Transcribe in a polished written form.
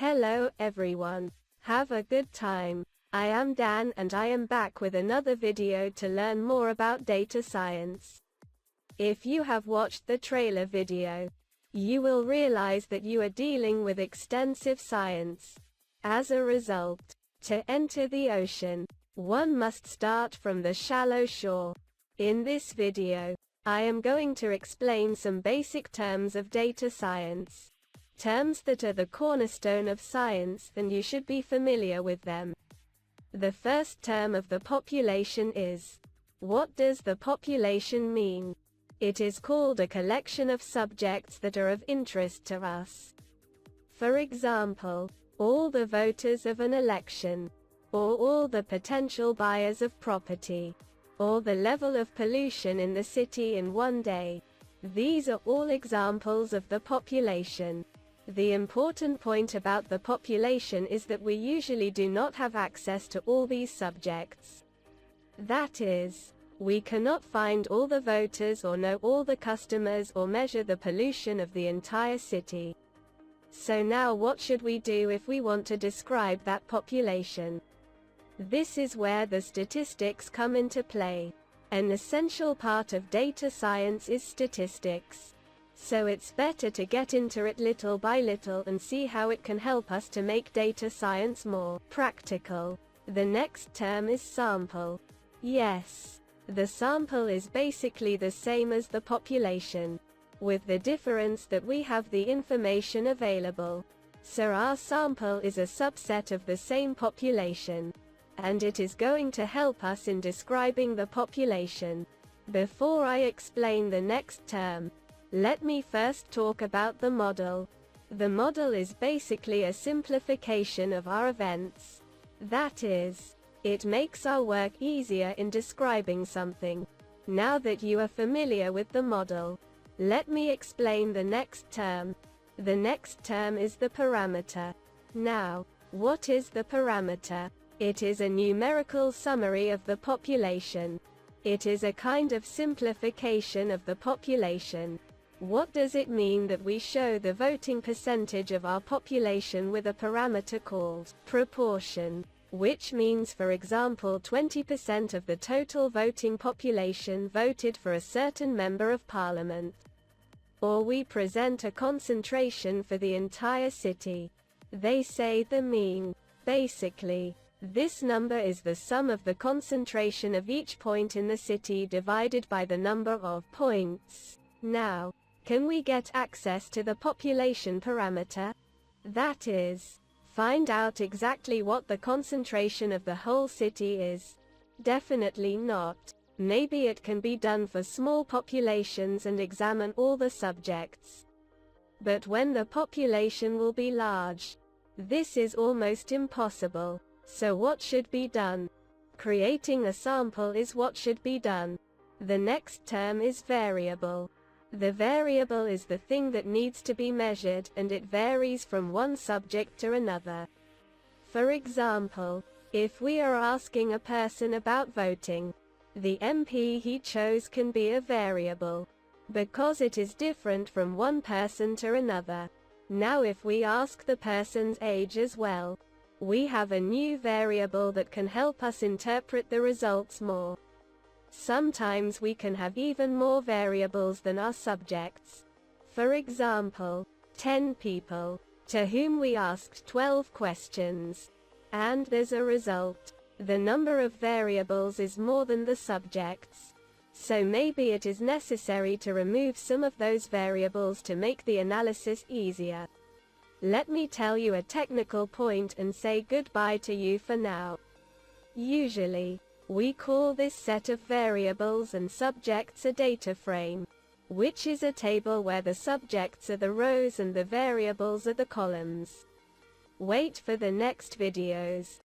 Hello everyone. Have a good time. I am Dan and I am back with another video to learn more about data science. If you have watched the trailer video, you will realize that you are dealing with extensive science. As a result, to enter the ocean, one must start from the shallow shore. In this video, I am going to explain some basic terms of data science. Terms that are the cornerstone of science and you should be familiar with them. The first term of the population is. What does the population mean? It is called a collection of subjects that are of interest to us. For example, all the voters of an election, or all the potential buyers of property, or the level of pollution in the city in one day. These are all examples of the population. The important point about the population is that we usually do not have access to all these subjects. That is, we cannot find all the voters or know all the customers or measure the pollution of the entire city. So now what should we do if we want to describe that population? This is where the statistics come into play. An essential part of data science is statistics. So it's better to get into it little by little and see how it can help us to make data science more practical. The next term is sample. Yes, the sample is basically the same as the population, with the difference that we have the information available. So our sample is a subset of the same population, and it is going to help us in describing the population. Before I explain the next term, let me first talk about the model. The model is basically a simplification of our events. That is, it makes our work easier in describing something. Now that you are familiar with the model, let me explain the next term. The next term is the parameter. Now, what is the parameter? It is a numerical summary of the population. It is a kind of simplification of the population. What does it mean that we show the voting percentage of our population with a parameter called proportion, which means, for example, 20% of the total voting population voted for a certain member of parliament? Or we present a concentration for the entire city. They say the mean. Basically, this number is the sum of the concentration of each point in the city divided by the number of points. Now, can we get access to the population parameter? That is, find out exactly what the concentration of the whole city is? Definitely not. Maybe it can be done for small populations and examine all the subjects. But when the population will be large, this is almost impossible. So what should be done? Creating a sample is what should be done. The next term is variable. The variable is the thing that needs to be measured, and it varies from one subject to another. For example, if we are asking a person about voting, the MP he chose can be a variable, because it is different from one person to another. Now if we ask the person's age as well, we have a new variable that can help us interpret the results more. Sometimes we can have even more variables than our subjects. For example, 10 people, to whom we asked 12 questions. And as a result, the number of variables is more than the subjects. So maybe it is necessary to remove some of those variables to make the analysis easier. Let me tell you a technical point and say goodbye to you for now. Usually, we call this set of variables and subjects a data frame, which is a table where the subjects are the rows and the variables are the columns. Wait for the next videos.